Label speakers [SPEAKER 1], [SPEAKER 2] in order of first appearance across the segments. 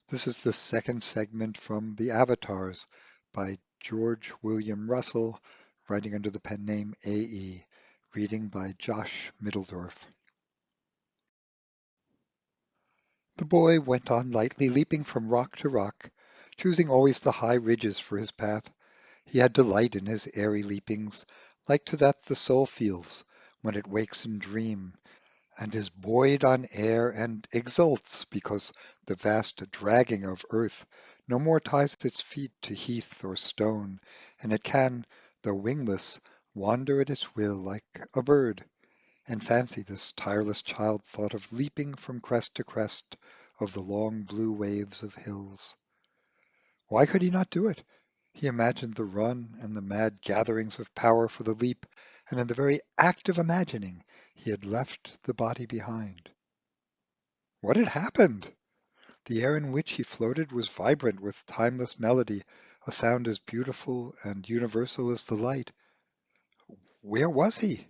[SPEAKER 1] This is the second segment from The Avatars by George William Russell, writing under the pen name A.E., reading by Josh Mitteldorf. The boy went on lightly, leaping from rock to rock, choosing always the high ridges for his path. He had delight in his airy leapings, like to that the soul feels when it wakes in dream, and is buoyed on air and exults because the vast dragging of earth no more ties its feet to heath or stone, and it can, though wingless, wander at its will like a bird. And fancy this tireless child thought of leaping from crest to crest of the long blue waves of hills. Why could he not do it? He imagined the run and the mad gatherings of power for the leap, and in the very act of imagining, he had left the body behind. What had happened? The air in which he floated was vibrant with timeless melody, a sound as beautiful and universal as the light. Where was he?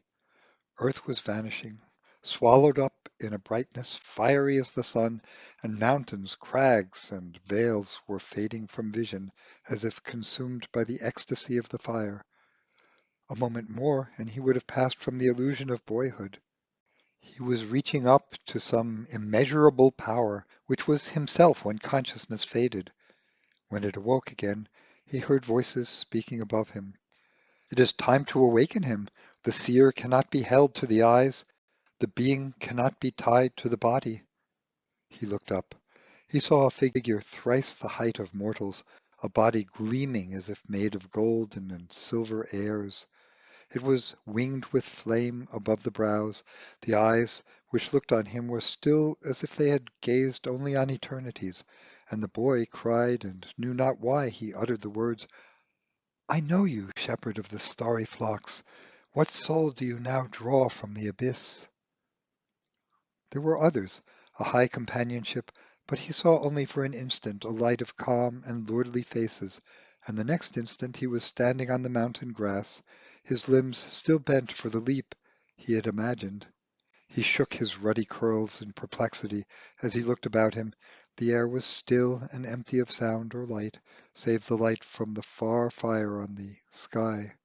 [SPEAKER 1] Earth was vanishing, swallowed up in a brightness fiery as the sun, and mountains, crags, and vales were fading from vision as if consumed by the ecstasy of the fire. A moment more, and he would have passed from the illusion of boyhood. He was reaching up to some immeasurable power, which was himself when consciousness faded. When it awoke again, he heard voices speaking above him. It is time to awaken him. The seer cannot be held to the eyes. The being cannot be tied to the body. He looked up. He saw a figure thrice the height of mortals, a body gleaming as if made of golden and silver airs. It was winged with flame above the brows. The eyes which looked on him were still as if they had gazed only on eternities, and the boy cried and knew not why he uttered the words, "I know you, shepherd of the starry flocks. What soul do you now draw from the abyss?" There were others, a high companionship, but he saw only for an instant a light of calm and lordly faces, and the next instant he was standing on the mountain grass, his limbs still bent for the leap he had imagined. He shook his ruddy curls in perplexity as he looked about him. The air was still and empty of sound or light, save the light from the far fire on the sky,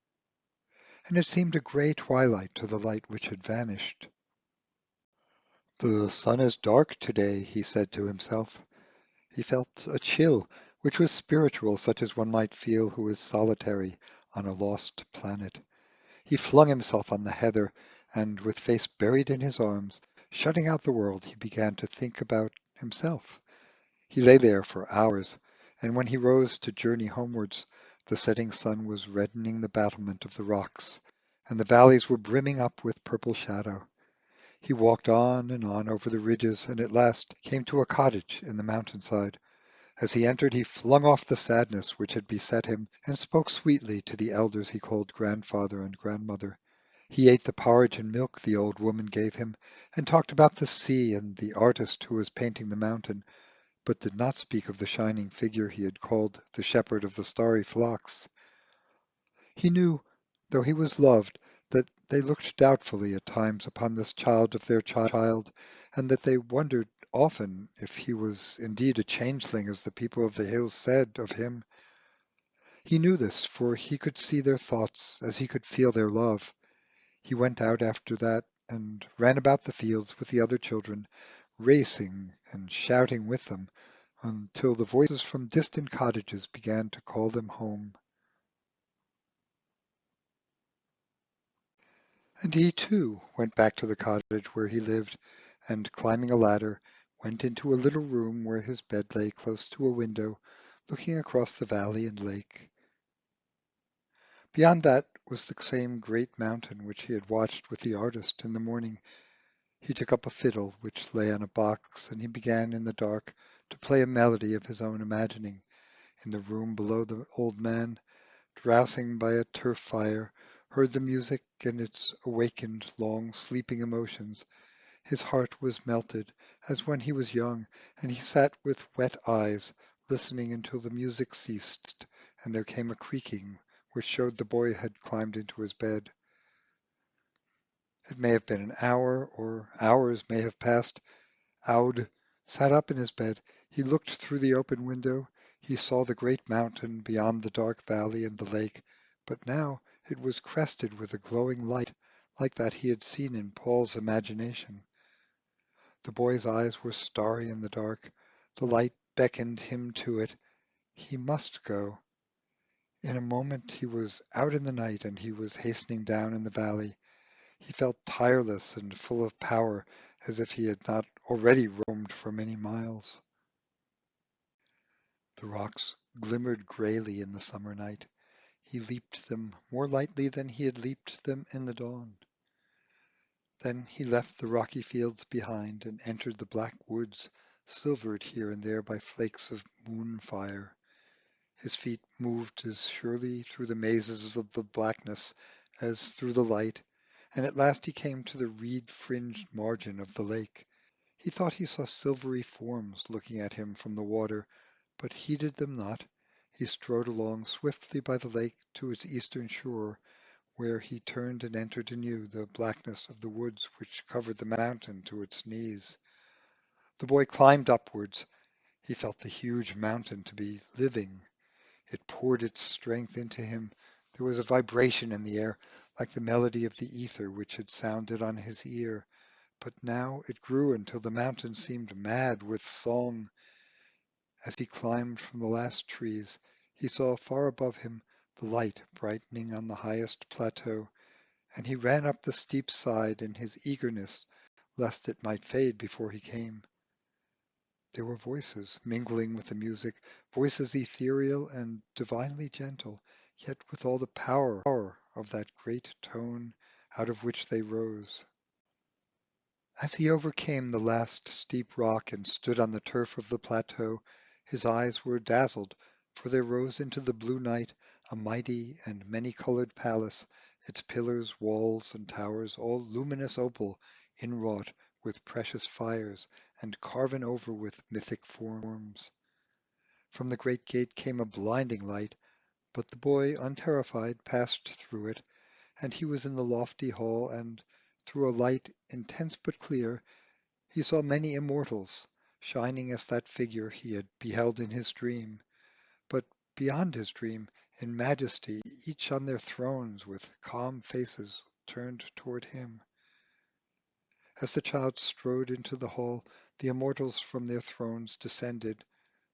[SPEAKER 1] and it seemed a grey twilight to the light which had vanished. "The sun is dark today," he said to himself. He felt a chill, which was spiritual, such as one might feel who is solitary on a lost planet. He flung himself on the heather, and with face buried in his arms, shutting out the world, he began to think about himself. He lay there for hours, and when he rose to journey homewards, the setting sun was reddening the battlement of the rocks, and the valleys were brimming up with purple shadow. He walked on and on over the ridges, and at last came to a cottage in the mountainside. As he entered he flung off the sadness which had beset him, and spoke sweetly to the elders he called grandfather and grandmother. He ate the porridge and milk the old woman gave him, and talked about the sea and the artist who was painting the mountain, but did not speak of the shining figure he had called the shepherd of the starry flocks. He knew, though he was loved, that they looked doubtfully at times upon this child of their child, and that they wondered often if he was indeed a changeling, as the people of the hills said of him. He knew this, for he could see their thoughts as he could feel their love. He went out after that and ran about the fields with the other children, racing and shouting with them, until the voices from distant cottages began to call them home. And he too went back to the cottage where he lived, and climbing a ladder, went into a little room where his bed lay close to a window, looking across the valley and lake. Beyond that was the same great mountain which he had watched with the artist in the morning. He took up a fiddle which lay on a box, and he began in the dark to play a melody of his own imagining. In the room below, the old man, drowsing by a turf fire, heard the music and its awakened long sleeping emotions. His heart was melted as when he was young, and he sat with wet eyes, listening until the music ceased, and there came a creaking which showed the boy had climbed into his bed. It may have been an hour, or hours may have passed. Aud sat up in his bed. He looked through the open window. He saw the great mountain beyond the dark valley and the lake, but now it was crested with a glowing light like that he had seen in Paul's imagination. The boy's eyes were starry in the dark. The light beckoned him to it. He must go. In a moment he was out in the night and he was hastening down in the valley. He felt tireless and full of power, as if he had not already roamed for many miles. The rocks glimmered grayly in the summer night. He leaped them more lightly than he had leaped them in the dawn. Then he left the rocky fields behind and entered the black woods, silvered here and there by flakes of moon fire. His feet moved as surely through the mazes of the blackness as through the light, and at last he came to the reed-fringed margin of the lake. He thought he saw silvery forms looking at him from the water, but heeded them not. He strode along swiftly by the lake to its eastern shore, where he turned and entered anew the blackness of the woods which covered the mountain to its knees. The boy climbed upwards. He felt the huge mountain to be living. It poured its strength into him. There was a vibration in the air, like the melody of the ether which had sounded on his ear. But now it grew until the mountain seemed mad with song. As he climbed from the last trees, he saw far above him the light brightening on the highest plateau, and he ran up the steep side in his eagerness lest it might fade before he came. There were voices mingling with the music, voices ethereal and divinely gentle, yet with all the power of that great tone out of which they rose. As he overcame the last steep rock and stood on the turf of the plateau, his eyes were dazzled, for there rose into the blue night a mighty and many-colored palace, its pillars, walls, and towers all luminous opal, inwrought with precious fires, and carven over with mythic forms. From the great gate came a blinding light, but the boy, unterrified, passed through it, and he was in the lofty hall, and, through a light intense but clear, he saw many immortals, shining as that figure he had beheld in his dream, but beyond his dream, in majesty, each on their thrones with calm faces turned toward him. As the child strode into the hall, the immortals from their thrones descended,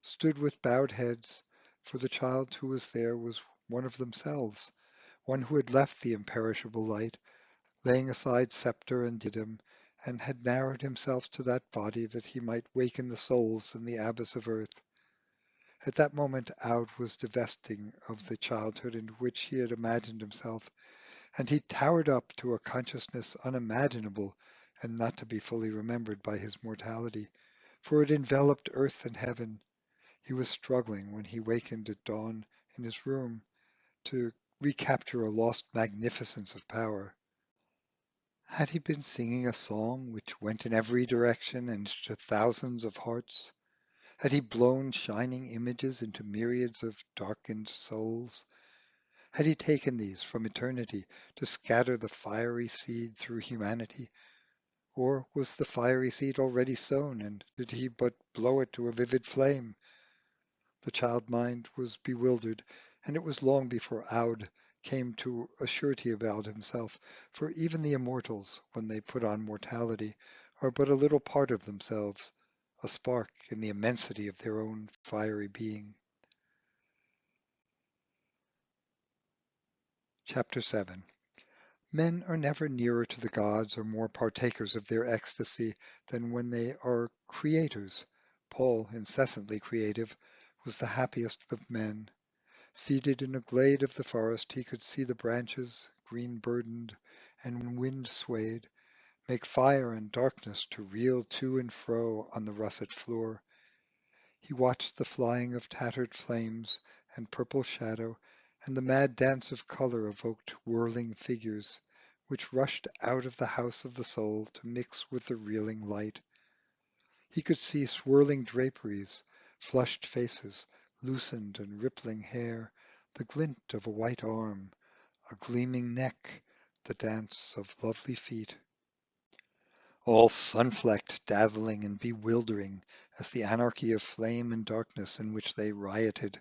[SPEAKER 1] stood with bowed heads, for the child who was there was one of themselves, one who had left the imperishable light, laying aside scepter and diadem, and had narrowed himself to that body that he might waken the souls in the abyss of earth. At that moment Aud was divesting of the childhood in which he had imagined himself, and he towered up to a consciousness unimaginable and not to be fully remembered by his mortality, for it enveloped earth and heaven. He was struggling when he wakened at dawn in his room to recapture a lost magnificence of power. Had he been singing a song which went in every direction and into thousands of hearts? Had he blown shining images into myriads of darkened souls? Had he taken these from eternity to scatter the fiery seed through humanity? Or was the fiery seed already sown, and did he but blow it to a vivid flame? The child mind was bewildered, and it was long before Aud came to a surety about himself, for even the immortals, when they put on mortality, are but a little part of themselves, a spark in the immensity of their own fiery being. Chapter 7. Men are never nearer to the gods or more partakers of their ecstasy than when they are creators. Paul, incessantly creative, was the happiest of men. Seated in a glade of the forest, he could see the branches, green-burdened and wind-swayed, make fire and darkness to reel to and fro on the russet floor. He watched the flying of tattered flames and purple shadow, and the mad dance of color evoked whirling figures, which rushed out of the house of the soul to mix with the reeling light. He could see swirling draperies, flushed faces, loosened and rippling hair, the glint of a white arm, a gleaming neck, the dance of lovely feet. all sun-flecked, dazzling, and bewildering as the anarchy of flame and darkness in which they rioted.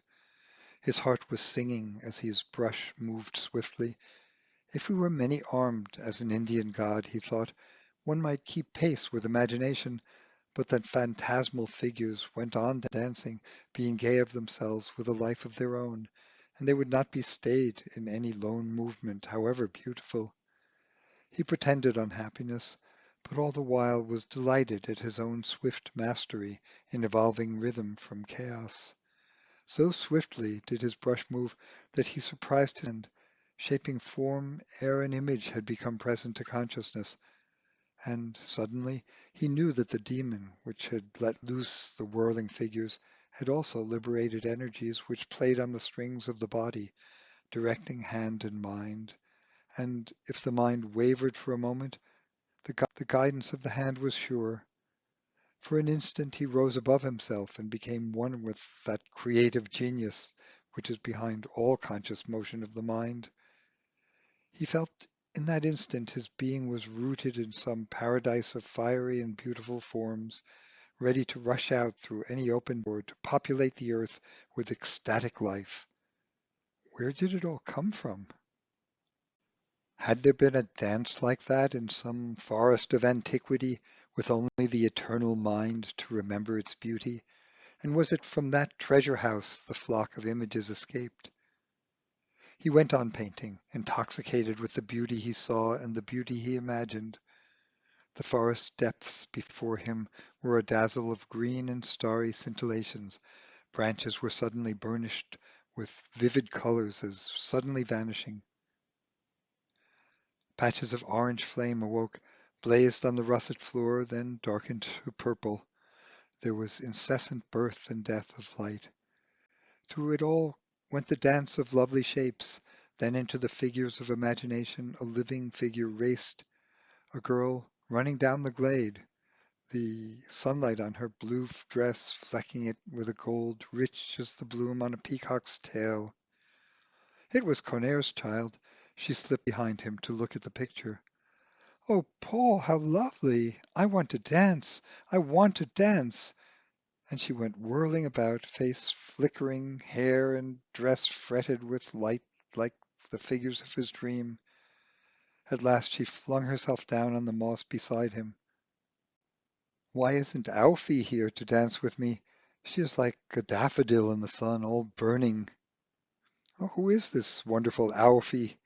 [SPEAKER 1] His heart was singing as his brush moved swiftly. If we were many-armed as an Indian god, he thought, one might keep pace with imagination, but that phantasmal figures went on dancing, being gay of themselves with a life of their own, and they would not be stayed in any lone movement, however beautiful. He pretended unhappiness, but all the while was delighted at his own swift mastery in evolving rhythm from chaos. So swiftly did his brush move that he surprised his hand, shaping form ere an image had become present to consciousness, and suddenly he knew that the demon which had let loose the whirling figures had also liberated energies which played on the strings of the body, directing hand and mind, and if the mind wavered for a moment, the guidance of the hand was sure. For an instant he rose above himself and became one with that creative genius which is behind all conscious motion of the mind. He felt in that instant his being was rooted in some paradise of fiery and beautiful forms, ready to rush out through any open door to populate the earth with ecstatic life. Where did it all come from? Had there been a dance like that in some forest of antiquity, with only the eternal mind to remember its beauty? And was it from that treasure house the flock of images escaped? He went on painting, intoxicated with the beauty he saw and the beauty he imagined. The forest depths before him were a dazzle of green and starry scintillations. Branches were suddenly burnished with vivid colors as suddenly vanishing. Patches of orange flame awoke, blazed on the russet floor, then darkened to purple. There was incessant birth and death of light. Through it all went the dance of lovely shapes. Then into the figures of imagination a living figure raced, a girl running down the glade, the sunlight on her blue dress flecking it with a gold rich as the bloom on a peacock's tail. It was Connar's child. She slipped behind him to look at the picture. "Oh, Paul, how lovely! I want to dance! I want to dance!" And she went whirling about, face flickering, hair and dress fretted with light like the figures of his dream. At last she flung herself down on the moss beside him. "Why isn't Alfie here to dance with me? She is like a daffodil in the sun, all burning." "Oh, who is this wonderful Alfie?"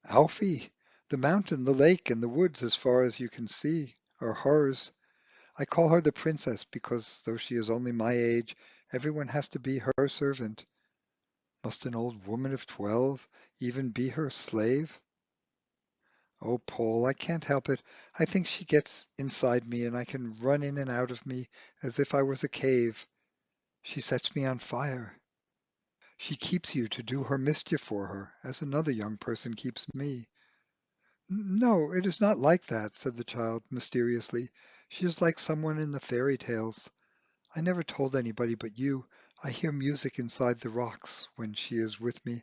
[SPEAKER 1] "Alfie? The mountain, the lake, and the woods as far as you can see are hers. I call her the princess because, though she is only my age, everyone has to be her servant. Must an old woman of 12 even be her slave?" "Oh, Paul, I can't help it. I think she gets inside me and I can run in and out of me as if I was a cave. She sets me on fire. She keeps you to do her mischief for her, as another young person keeps me." "No, it is not like that," said the child mysteriously. "She is like someone in the fairy tales. I never told anybody but you. I hear music inside the rocks when she is with me.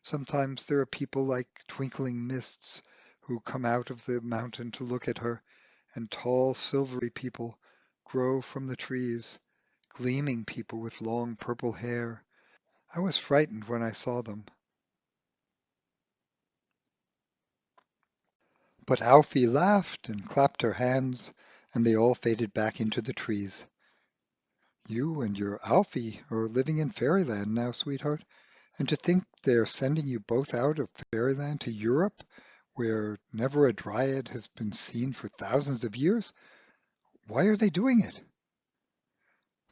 [SPEAKER 1] Sometimes there are people like twinkling mists who come out of the mountain to look at her, and tall silvery people grow from the trees, gleaming people with long purple hair. I was frightened when I saw them." But Alfie laughed and clapped her hands, and they all faded back into the trees. "You and your Alfie are living in fairyland now, sweetheart. And to think they're sending you both out of fairyland to Europe, where never a dryad has been seen for thousands of years. Why are they doing it?"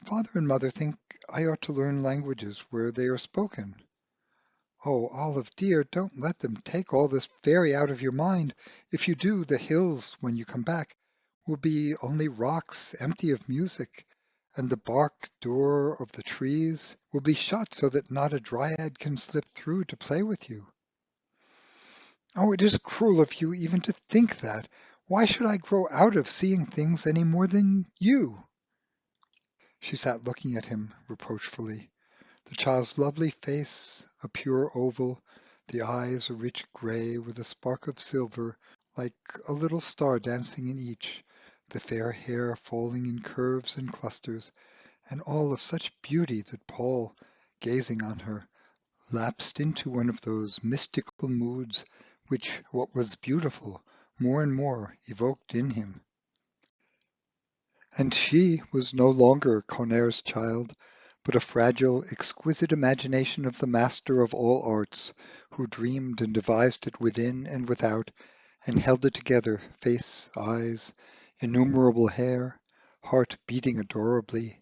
[SPEAKER 1] "Father and Mother think I ought to learn languages where they are spoken." "Oh, Olive dear, don't let them take all this fairy out of your mind. If you do, the hills, when you come back, will be only rocks empty of music, and the bark door of the trees will be shut so that not a dryad can slip through to play with you." "Oh, it is cruel of you even to think that. Why should I grow out of seeing things any more than you?" She sat looking at him reproachfully. The child's lovely face, a pure oval, the eyes a rich gray with a spark of silver, like a little star dancing in each, the fair hair falling in curves and clusters, and all of such beauty that Paul, gazing on her, lapsed into one of those mystical moods which what was beautiful more and more evoked in him. And she was no longer Conaire's child, but a fragile, exquisite imagination of the master of all arts, who dreamed and devised it within and without, and held it together, face, eyes, innumerable hair, heart beating adorably,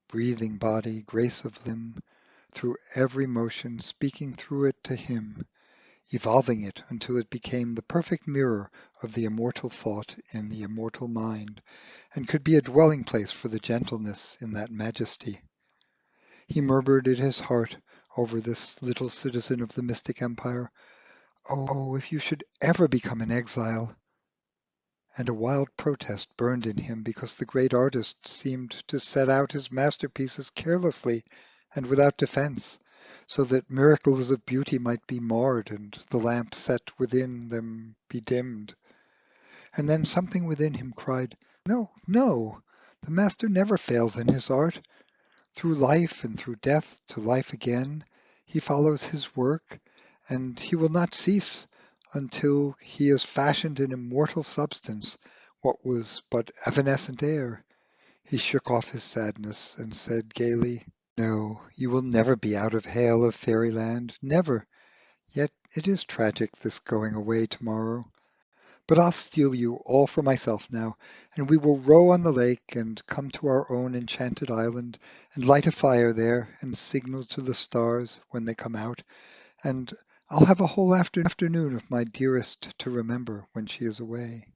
[SPEAKER 1] breathing body, grace of limb, through every motion, speaking through it to him, evolving it until it became the perfect mirror of the immortal thought in the immortal mind, and could be a dwelling place for the gentleness in that majesty. He murmured in his heart over this little citizen of the mystic empire, "Oh, if you should ever become an exile!" And a wild protest burned in him because the great artist seemed to set out his masterpieces carelessly and without defense, so that miracles of beauty might be marred and the lamp set within them be dimmed. And then something within him cried, "No, no, the master never fails in his art. Through life and through death to life again, he follows his work, and he will not cease until he has fashioned an immortal substance what was but evanescent air." He shook off his sadness and said gaily, "No, you will never be out of hail of fairyland, never. Yet it is tragic, this going away tomorrow. But I'll steal you all for myself now, and we will row on the lake and come to our own enchanted island and light a fire there and signal to the stars when they come out, and I'll have a whole afternoon of my dearest to remember when she is away."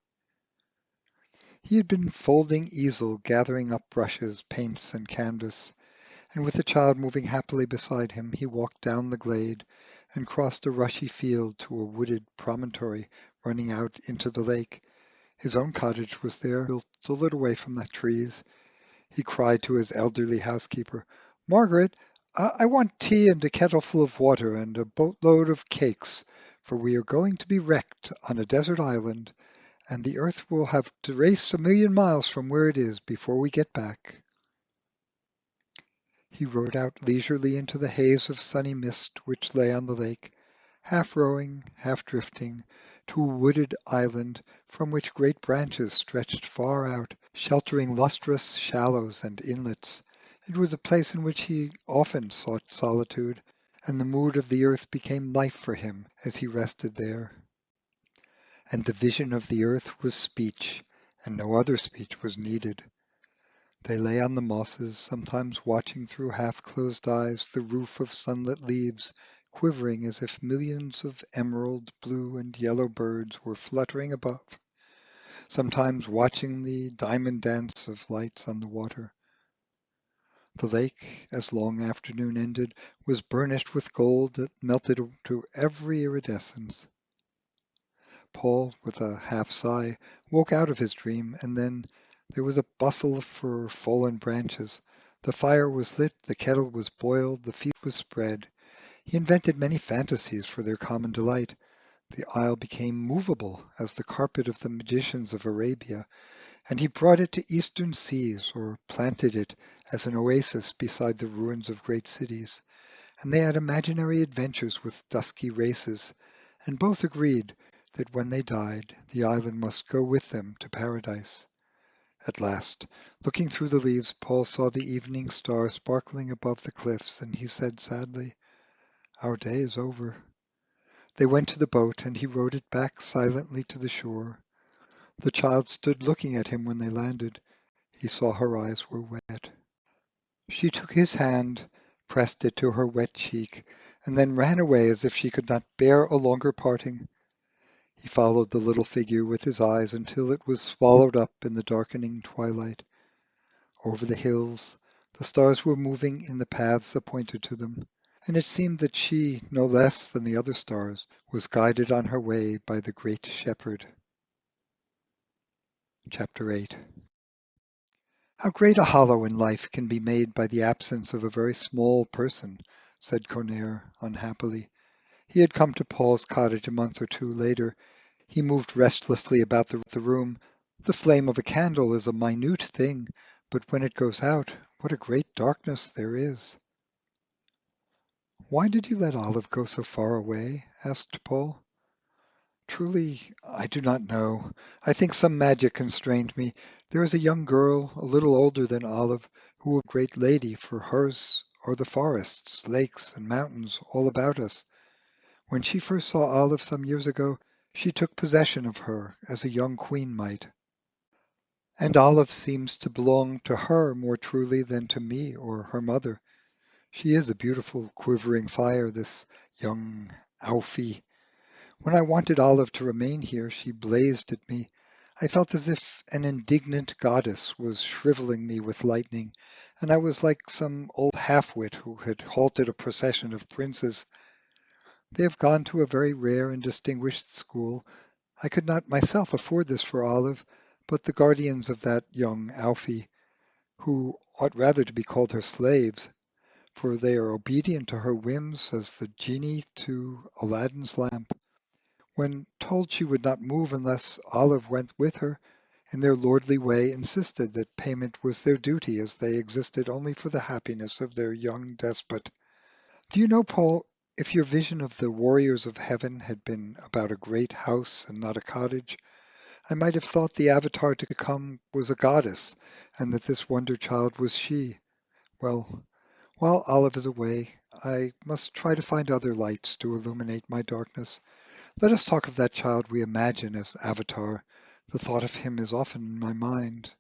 [SPEAKER 1] He had been folding easel, gathering up brushes, paints, and canvas, and with the child moving happily beside him, he walked down the glade and crossed a rushy field to a wooded promontory running out into the lake. His own cottage was there, built a little way from the trees. He cried to his elderly housekeeper, "Margaret, I want tea and a kettle full of water and a boatload of cakes, for we are going to be wrecked on a desert island, and the earth will have to race 1,000,000 miles from where it is before we get back." He rowed out leisurely into the haze of sunny mist which lay on the lake, half rowing, half drifting, to a wooded island from which great branches stretched far out, sheltering lustrous shallows and inlets. It was a place in which he often sought solitude, and the mood of the earth became life for him as he rested there. And the vision of the earth was speech, and no other speech was needed. They lay on the mosses, sometimes watching through half-closed eyes the roof of sunlit leaves, quivering as if millions of emerald, blue, and yellow birds were fluttering above, sometimes watching the diamond dance of lights on the water. The lake, as long afternoon ended, was burnished with gold that melted to every iridescence. Paul, with a half sigh, woke out of his dream, and then there was a bustle for fallen branches. The fire was lit, the kettle was boiled, the feast was spread. He invented many fantasies for their common delight. The isle became movable as the carpet of the magicians of Arabia, and he brought it to eastern seas, or planted it as an oasis beside the ruins of great cities. And they had imaginary adventures with dusky races, and both agreed that when they died the island must go with them to paradise. At last, looking through the leaves, Paul saw the evening star sparkling above the cliffs, and he said sadly, "Our day is over." They went to the boat, and he rowed it back silently to the shore. The child stood looking at him when they landed. He saw her eyes were wet. She took his hand, pressed it to her wet cheek, and then ran away as if she could not bear a longer parting. He followed the little figure with his eyes until it was swallowed up in the darkening twilight. Over the hills, the stars were moving in the paths appointed to them, and it seemed that she, no less than the other stars, was guided on her way by the Great Shepherd. Chapter 8. "How great a hollow in life can be made by the absence of a very small person," said Conaire, unhappily. He had come to Paul's cottage a month or two later. He moved restlessly about the room. The flame of a candle is a minute thing, but when it goes out, what a great darkness there is. Why did you let Olive go so far away? Asked Paul. Truly, I do not know. I think some magic constrained me. There is a young girl, a little older than Olive, who a great lady, for hers are the forests, lakes, and mountains all about us. When she first saw Olive some years ago, she took possession of her as a young queen might. And Olive seems to belong to her more truly than to me or her mother. She is a beautiful quivering fire, this young Alfie. When I wanted Olive to remain here, she blazed at me. I felt as if an indignant goddess was shriveling me with lightning, and I was like some old half-wit who had halted a procession of princes. They have gone to a very rare and distinguished school. I could not myself afford this for Olive, but the guardians of that young Alfie, who ought rather to be called her slaves, for they are obedient to her whims as the genie to Aladdin's lamp. When told she would not move unless Olive went with her, in their lordly way insisted that payment was their duty as they existed only for the happiness of their young despot. Do you know, Paul, if your vision of the warriors of heaven had been about a great house and not a cottage, I might have thought the avatar to come was a goddess, and that this wonder child was she. Well, while Olive is away, I must try to find other lights to illuminate my darkness. Let us talk of that child we imagine as Avatar. The thought of him is often in my mind.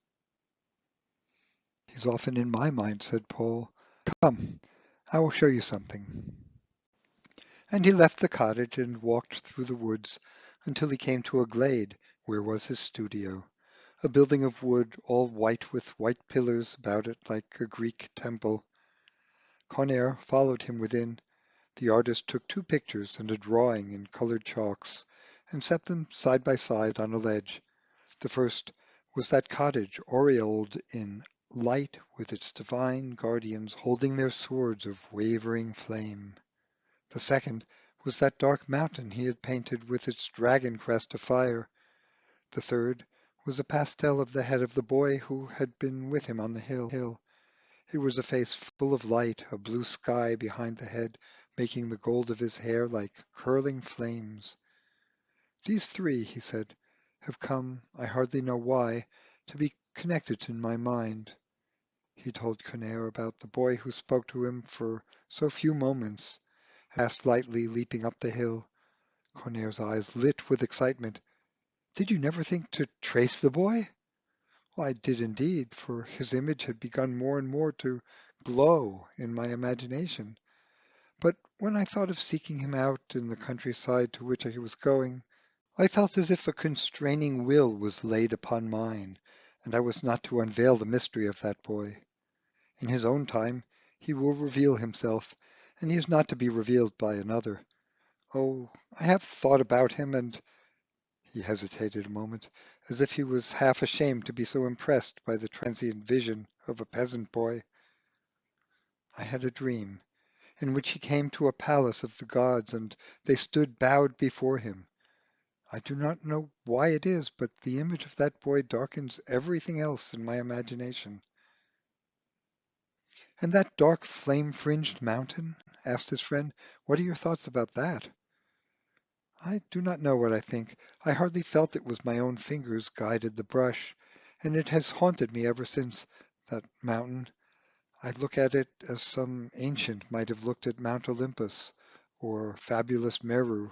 [SPEAKER 1] He's often in my mind, said Paul. Come, I will show you something. And he left the cottage and walked through the woods until he came to a glade where was his studio, a building of wood all white with white pillars about it like a Greek temple. Conaire followed him within. The artist took two pictures and a drawing in colored chalks, and set them side by side on a ledge. The first was that cottage aureoled in light with its divine guardians holding their swords of wavering flame. The second was that dark mountain he had painted with its dragon crest of fire. The third was a pastel of the head of the boy who had been with him on the hill. It was a face full of light, a blue sky behind the head, making the gold of his hair like curling flames. These three, he said, have come, I hardly know why, to be connected in my mind. He told Conaire about the boy who spoke to him for so few moments, asked lightly, leaping up the hill. Conaire's eyes lit with excitement. Did you never think to trace the boy? Well, I did indeed, for his image had begun more and more to glow in my imagination. But when I thought of seeking him out in the countryside to which he was going, I felt as if a constraining will was laid upon mine, and I was not to unveil the mystery of that boy. In his own time he will reveal himself, and he is not to be revealed by another. Oh, I have thought about him, and he hesitated a moment, as if he was half ashamed to be so impressed by the transient vision of a peasant boy. I had a dream, in which he came to a palace of the gods, and they stood bowed before him. I do not know why it is, but the image of that boy darkens everything else in my imagination. And that dark flame-fringed mountain? Asked his friend. What are your thoughts about that? I do not know what I think. I hardly felt it was my own fingers guided the brush, and it has haunted me ever since. That mountain. I look at it as some ancient might have looked at Mount Olympus, or fabulous Meru.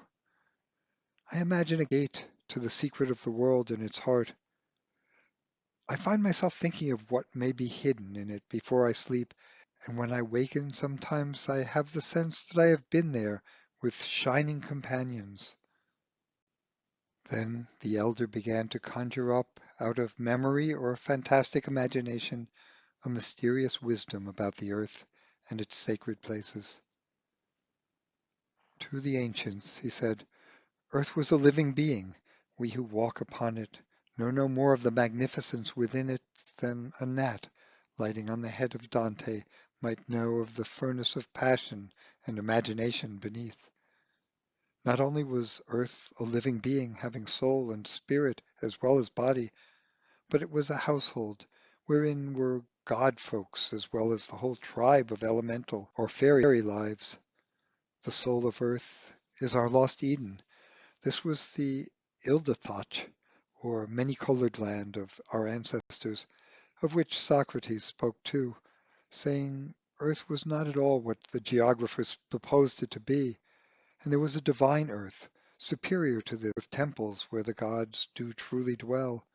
[SPEAKER 1] I imagine a gate to the secret of the world in its heart. I find myself thinking of what may be hidden in it before I sleep, and when I waken sometimes I have the sense that I have been there with shining companions. Then the elder began to conjure up out of memory or fantastic imagination a mysterious wisdom about the earth and its sacred places. To the ancients, he said, earth was a living being. We who walk upon it know no more of the magnificence within it than a gnat lighting on the head of Dante might know of the furnace of passion and imagination beneath. Not only was earth a living being having soul and spirit as well as body, but it was a household wherein were god folks as well as the whole tribe of elemental or fairy lives. The soul of earth is our lost Eden. This was the Ildathot, or many-colored land of our ancestors, of which Socrates spoke too, saying earth was not at all what the geographers supposed it to be, and there was a divine earth, superior to this, with temples where the gods do truly dwell.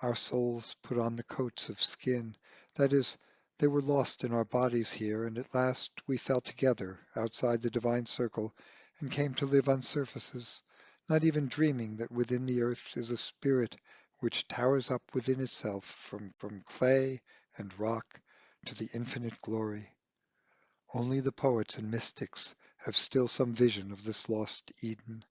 [SPEAKER 1] Our souls put on the coats of skin, that is, they were lost in our bodies here, and at last we fell together outside the divine circle and came to live on surfaces, not even dreaming that within the earth is a spirit which towers up within itself from clay and rock to the infinite glory. Only the poets and mystics have still some vision of this lost Eden.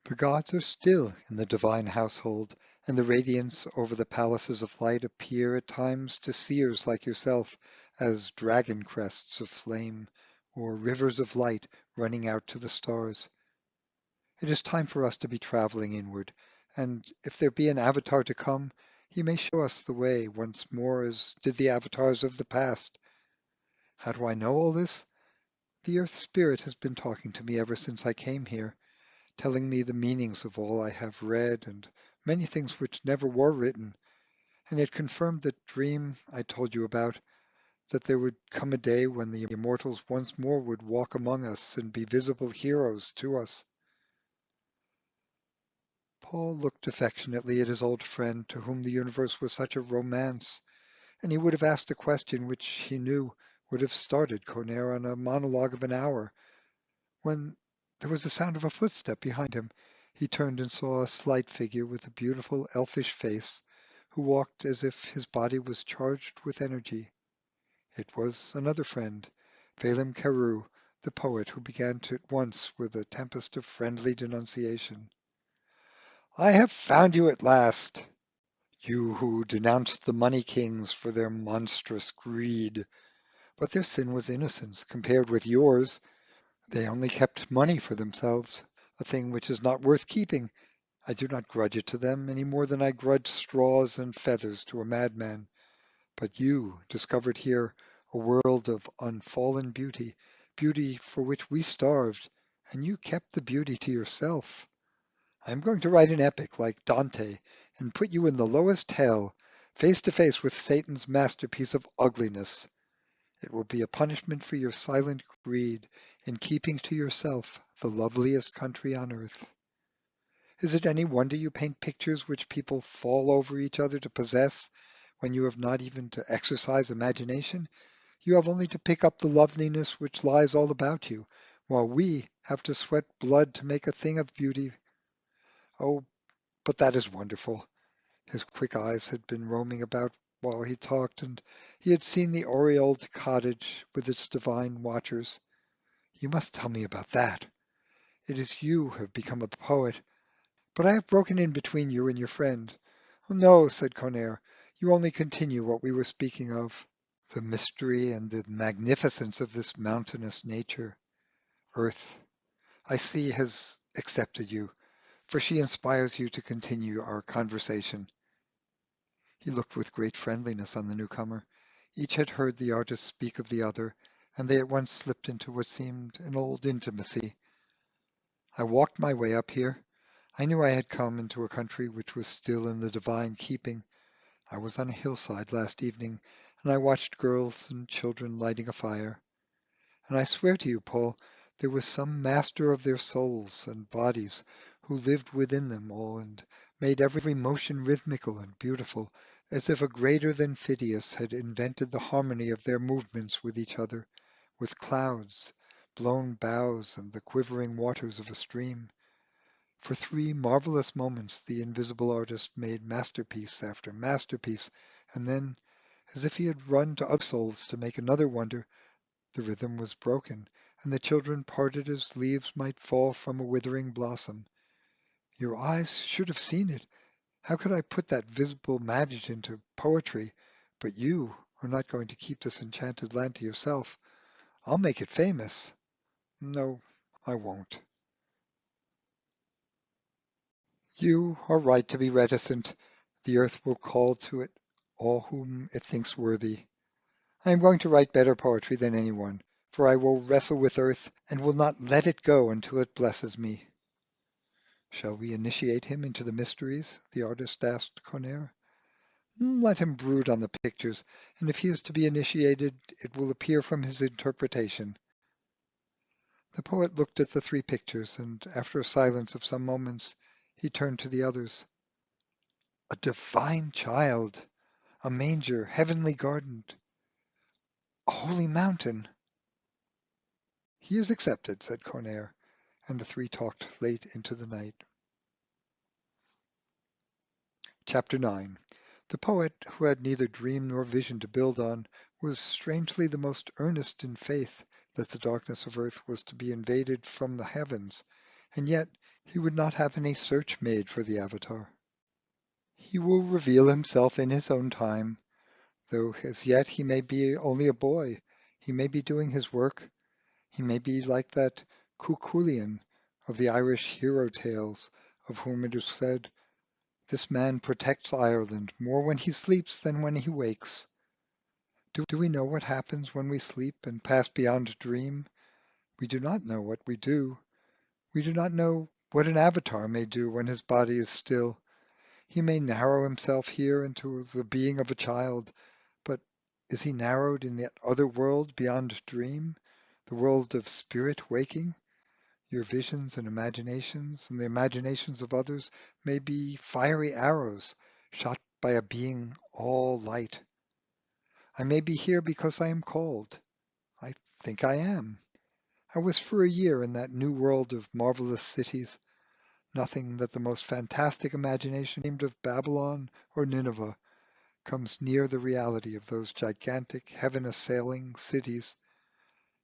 [SPEAKER 1] The gods are still in the divine household, and the radiance over the palaces of light appear at times to seers like yourself as dragon crests of flame, or rivers of light running out to the stars. It is time for us to be traveling inward, and if there be an avatar to come, he may show us the way once more as did the avatars of the past. How do I know all this? The Earth Spirit has been talking to me ever since I came here, telling me the meanings of all I have read and many things which never were written, and it confirmed that dream I told you about, that there would come a day when the immortals once more would walk among us and be visible heroes to us. Paul looked affectionately at his old friend to whom the universe was such a romance, and he would have asked a question which he knew would have started Conaire on a monologue of an hour, when there was the sound of a footstep behind him. He turned and saw a slight figure with a beautiful elfish face, who walked as if his body was charged with energy. It was another friend, Phelim Carew, the poet, who began at once with a tempest of friendly denunciation. "I have found you at last, you who denounced the money kings for their monstrous greed. But their sin was innocence compared with yours. They only kept money for themselves, a thing which is not worth keeping. I do not grudge it to them any more than I grudge straws and feathers to a madman. But you discovered here a world of unfallen beauty, beauty for which we starved, and you kept the beauty to yourself. I am going to write an epic like Dante and put you in the lowest hell, face to face with Satan's masterpiece of ugliness. It will be a punishment for your silent greed in keeping to yourself the loveliest country on earth. Is it any wonder you paint pictures which people fall over each other to possess, when you have not even to exercise imagination? You have only to pick up the loveliness which lies all about you, while we have to sweat blood to make a thing of beauty. Oh, but that is wonderful." His quick eyes had been roaming about while he talked, and he had seen the aureoled cottage with its divine watchers. "You must tell me about that. It is you who have become a poet, but I have broken in between you and your friend." "Oh, no," said Conaire, "you only continue what we were speaking of. The mystery and the magnificence of this mountainous nature. Earth, I see, has accepted you, for she inspires you to continue our conversation." He looked with great friendliness on the newcomer. Each had heard the artist speak of the other, and they at once slipped into what seemed an old intimacy. "I walked my way up here. I knew I had come into a country which was still in the divine keeping. I was on a hillside last evening, and I watched girls and children lighting a fire. And I swear to you, Paul, there was some master of their souls and bodies who lived within them all and made every motion rhythmical and beautiful, as if a greater than Phidias had invented the harmony of their movements with each other, with clouds, blown boughs, and the quivering waters of a stream. For 3 marvelous moments the invisible artist made masterpiece after masterpiece, and then, as if he had run to other souls to make another wonder, the rhythm was broken, and the children parted as leaves might fall from a withering blossom. Your eyes should have seen it. How could I put that visible magic into poetry? But you are not going to keep this enchanted land to yourself. I'll make it famous." "No, I won't." "You are right to be reticent. The earth will call to it all whom it thinks worthy. I am going to write better poetry than anyone, for I will wrestle with earth and will not let it go until it blesses me. Shall we initiate him into the mysteries? The artist asked Corner. Let him brood on the pictures, and if he is to be initiated, it will appear from his interpretation. The poet looked at the three pictures, and after a silence of some moments, he turned to the others. A divine child, a manger, heavenly garden, a holy mountain. He is accepted, said Corner, and the three talked late into the night. Chapter 9. The poet, who had neither dream nor vision to build on, was strangely the most earnest in faith that the darkness of earth was to be invaded from the heavens, and yet he would not have any search made for the Avatar. He will reveal himself in his own time, though as yet he may be only a boy. He may be doing his work. He may be like that Cuchulainn of the Irish hero tales, of whom it is said, "This man protects Ireland more when he sleeps than when he wakes." Do we know what happens when we sleep and pass beyond dream? We do not know what we do. We do not know what an Avatar may do when his body is still. He may narrow himself here into the being of a child, but is he narrowed in that other world beyond dream, the world of spirit waking? Your visions and imaginations, and the imaginations of others, may be fiery arrows shot by a being all light. I may be here because I am called. I think I am. I was for a year in that new world of marvelous cities. Nothing that the most fantastic imagination dreamed of Babylon or Nineveh comes near the reality of those gigantic, heaven-assailing cities.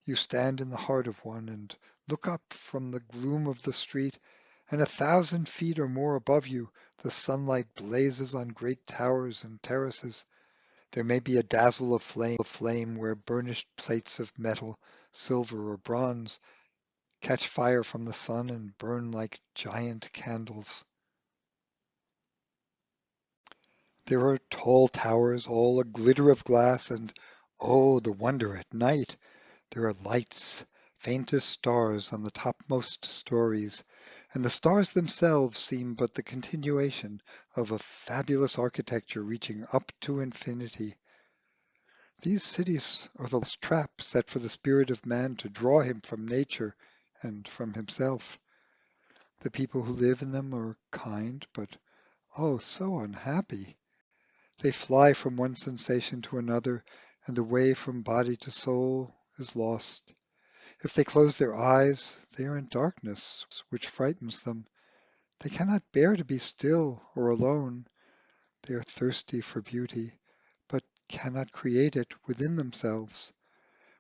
[SPEAKER 1] You stand in the heart of one and look up from the gloom of the street, and 1,000 feet or more above you the sunlight blazes on great towers and terraces. There may be a dazzle of flame where burnished plates of metal, silver or bronze, catch fire from the sun and burn like giant candles. There are tall towers, all a glitter of glass, and oh, the wonder at night! There are lights, faint as stars, on the topmost stories, and the stars themselves seem but the continuation of a fabulous architecture reaching up to infinity. These cities are the last trap set for the spirit of man to draw him from nature and from himself. The people who live in them are kind, but oh, so unhappy. They fly from one sensation to another, and the way from body to soul is lost. If they close their eyes, they are in darkness, which frightens them. They cannot bear to be still or alone. They are thirsty for beauty, but cannot create it within themselves.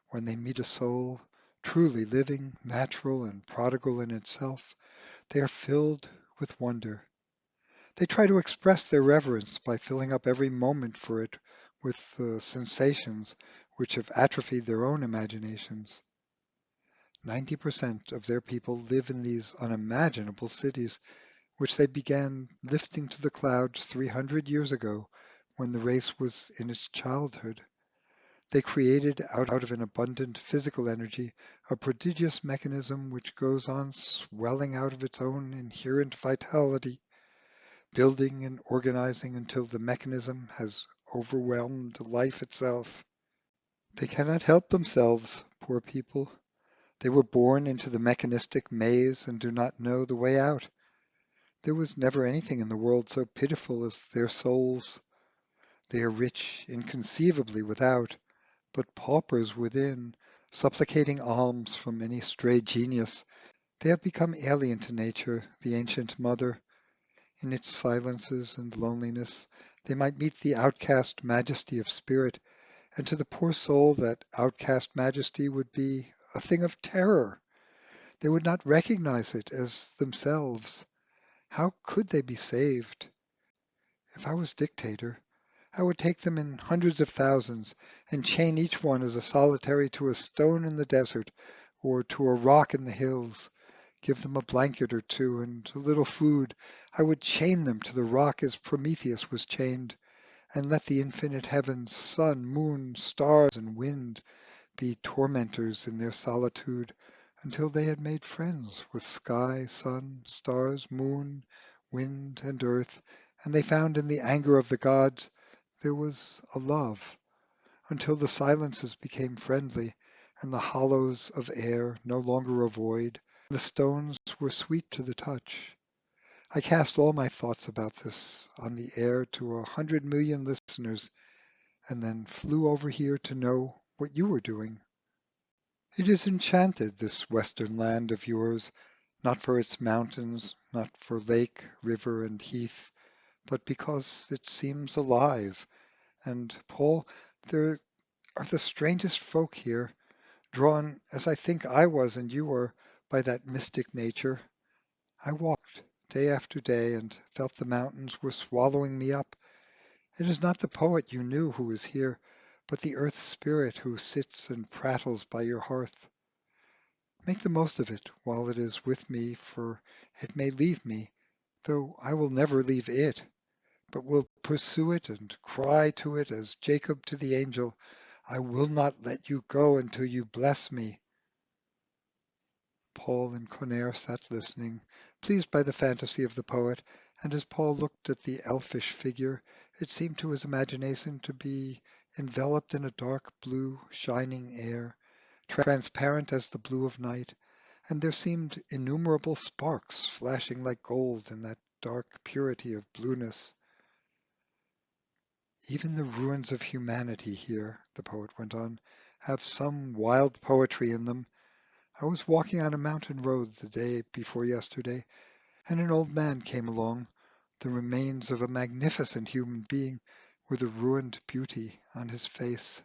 [SPEAKER 1] When they meet a soul, truly living, natural, and prodigal in itself, they are filled with wonder. They try to express their reverence by filling up every moment for it with the sensations which have atrophied their own imaginations. 90% of their people live in these unimaginable cities, which they began lifting to the clouds 300 years ago, when the race was in its childhood. They created out of an abundant physical energy a prodigious mechanism which goes on swelling out of its own inherent vitality, building and organizing until the mechanism has overwhelmed life itself. They cannot help themselves, poor people. They were born into the mechanistic maze and do not know the way out. There was never anything in the world so pitiful as their souls. They are rich inconceivably without, but paupers within, supplicating alms from any stray genius. They have become alien to nature, the ancient mother. In its silences and loneliness, they might meet the outcast majesty of spirit, and to the poor soul that outcast majesty would be a thing of terror. They would not recognize it as themselves. How could they be saved? If I was dictator, I would take them in hundreds of thousands and chain each one as a solitary to a stone in the desert or to a rock in the hills, give them a blanket or two and a little food. I would chain them to the rock as Prometheus was chained, and let the infinite heavens, sun, moon, stars, and wind be tormentors in their solitude until they had made friends with sky, sun, stars, moon, wind, and earth, and they found in the anger of the gods there was a love, until the silences became friendly, and the hollows of air no longer a void, and the stones were sweet to the touch. I cast all my thoughts about this on the air to 100 million listeners, and then flew over here to know what you were doing. It is enchanted, this western land of yours, not for its mountains, not for lake, river, and heath, but because it seems alive. And, Paul, there are the strangest folk here, drawn, as I think I was and you were, by that mystic nature. I walked day after day and felt the mountains were swallowing me up. It is not the poet you knew who is here, but the earth spirit who sits and prattles by your hearth. Make the most of it while it is with me, for it may leave me, though I will never leave it, but will pursue it and cry to it as Jacob to the angel, I will not let you go until you bless me. Paul and Conaire sat listening, pleased by the fantasy of the poet, and as Paul looked at the elfish figure, it seemed to his imagination to be enveloped in a dark blue, shining air, transparent as the blue of night, and there seemed innumerable sparks flashing like gold in that dark purity of blueness. Even the ruins of humanity here, the poet went on, have some wild poetry in them. I was walking on a mountain road the day before yesterday, and an old man came along, the remains of a magnificent human being, with a ruined beauty on his face.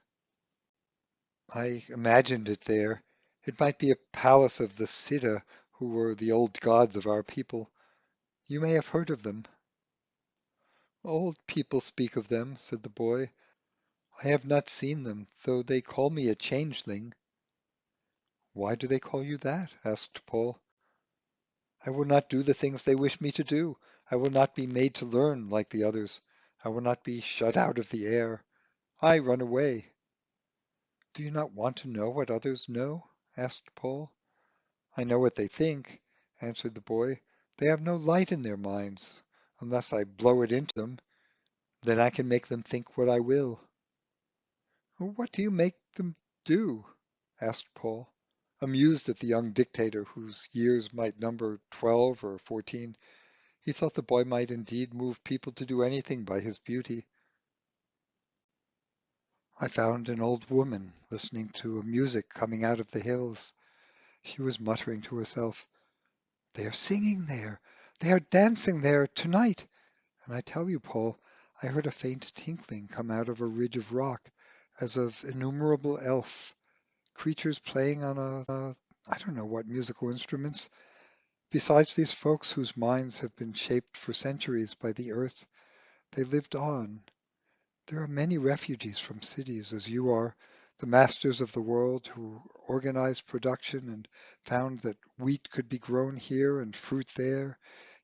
[SPEAKER 1] I imagined it there. It might be a palace of the Siddha, who were the old gods of our people. You may have heard of them. Old people speak of them, said the boy. I have not seen them, though they call me a changeling. Why do they call you that? Asked Paul. I will not do the things they wish me to do. I will not be made to learn like the others. I will not be shut out of the air. I run away. Do you not want to know what others know? Asked Paul. I know what they think, answered the boy. They have no light in their minds, unless I blow it into them. Then I can make them think what I will. What do you make them do? Asked Paul, amused at the young dictator whose years might number 12 or 14. He thought the boy might indeed move people to do anything by his beauty. I found an old woman listening to a music coming out of the hills. She was muttering to herself, they are singing there, they are dancing there tonight. And I tell you, Paul, I heard a faint tinkling come out of a ridge of rock, as of innumerable elf creatures playing on I don't know what musical instruments. Besides these folks whose minds have been shaped for centuries by the earth, they lived on. There are many refugees from cities, as you are, the masters of the world who organized production and found that wheat could be grown here and fruit there,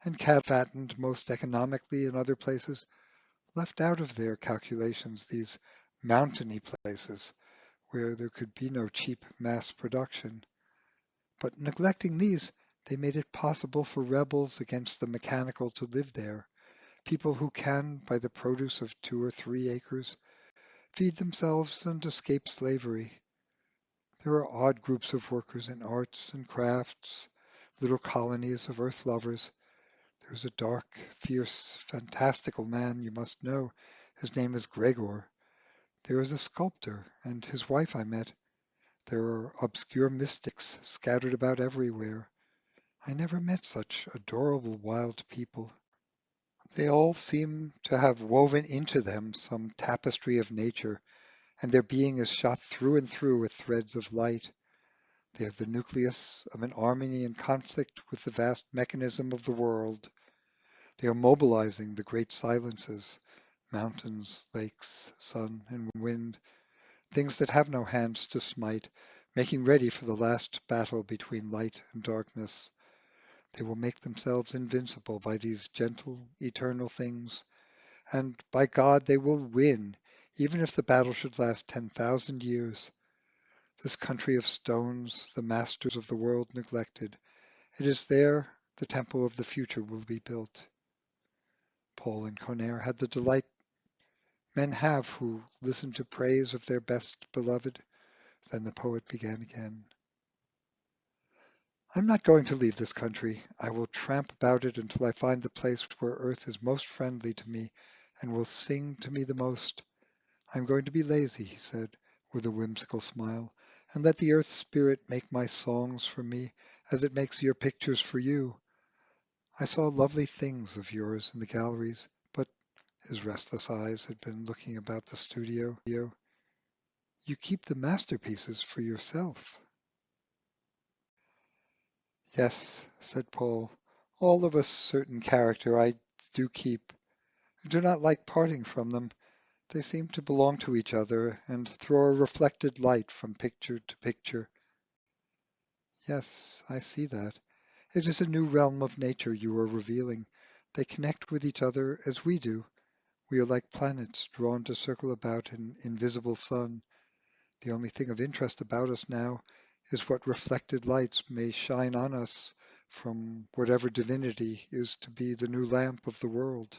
[SPEAKER 1] and cattle fattened most economically in other places, left out of their calculations these mountainy places where there could be no cheap mass production. But neglecting these, they made it possible for rebels against the mechanical to live there, people who can, by the produce of 2 or 3 acres, feed themselves and escape slavery. There are odd groups of workers in arts and crafts, little colonies of earth lovers. There is a dark, fierce, fantastical man you must know. His name is Gregor. There is a sculptor and his wife I met. There are obscure mystics scattered about everywhere. I never met such adorable wild people. They all seem to have woven into them some tapestry of nature, and their being is shot through and through with threads of light. They are the nucleus of an army in conflict with the vast mechanism of the world. They are mobilizing the great silences, mountains, lakes, sun, and wind, things that have no hands to smite, making ready for the last battle between light and darkness. They will make themselves invincible by these gentle, eternal things, and by God they will win, even if the battle should last 10,000 years. This country of stones, the masters of the world neglected, it is there the temple of the future will be built. Paul and Conaire had the delight men have who listen to praise of their best beloved. Then the poet began again. I'm not going to leave this country. I will tramp about it until I find the place where earth is most friendly to me and will sing to me the most. I'm going to be lazy, he said, with a whimsical smile, and let the earth spirit make my songs for me as it makes your pictures for you. I saw lovely things of yours in the galleries, but his restless eyes had been looking about the studio. You keep the masterpieces for yourself. Yes, said Paul, all of a certain character I do keep. I do not like parting from them. They seem to belong to each other and throw a reflected light from picture to picture. Yes, I see that. It is a new realm of nature you are revealing. They connect with each other as we do. We are like planets drawn to circle about an invisible sun. The only thing of interest about us now is what reflected lights may shine on us from whatever divinity is to be the new lamp of the world.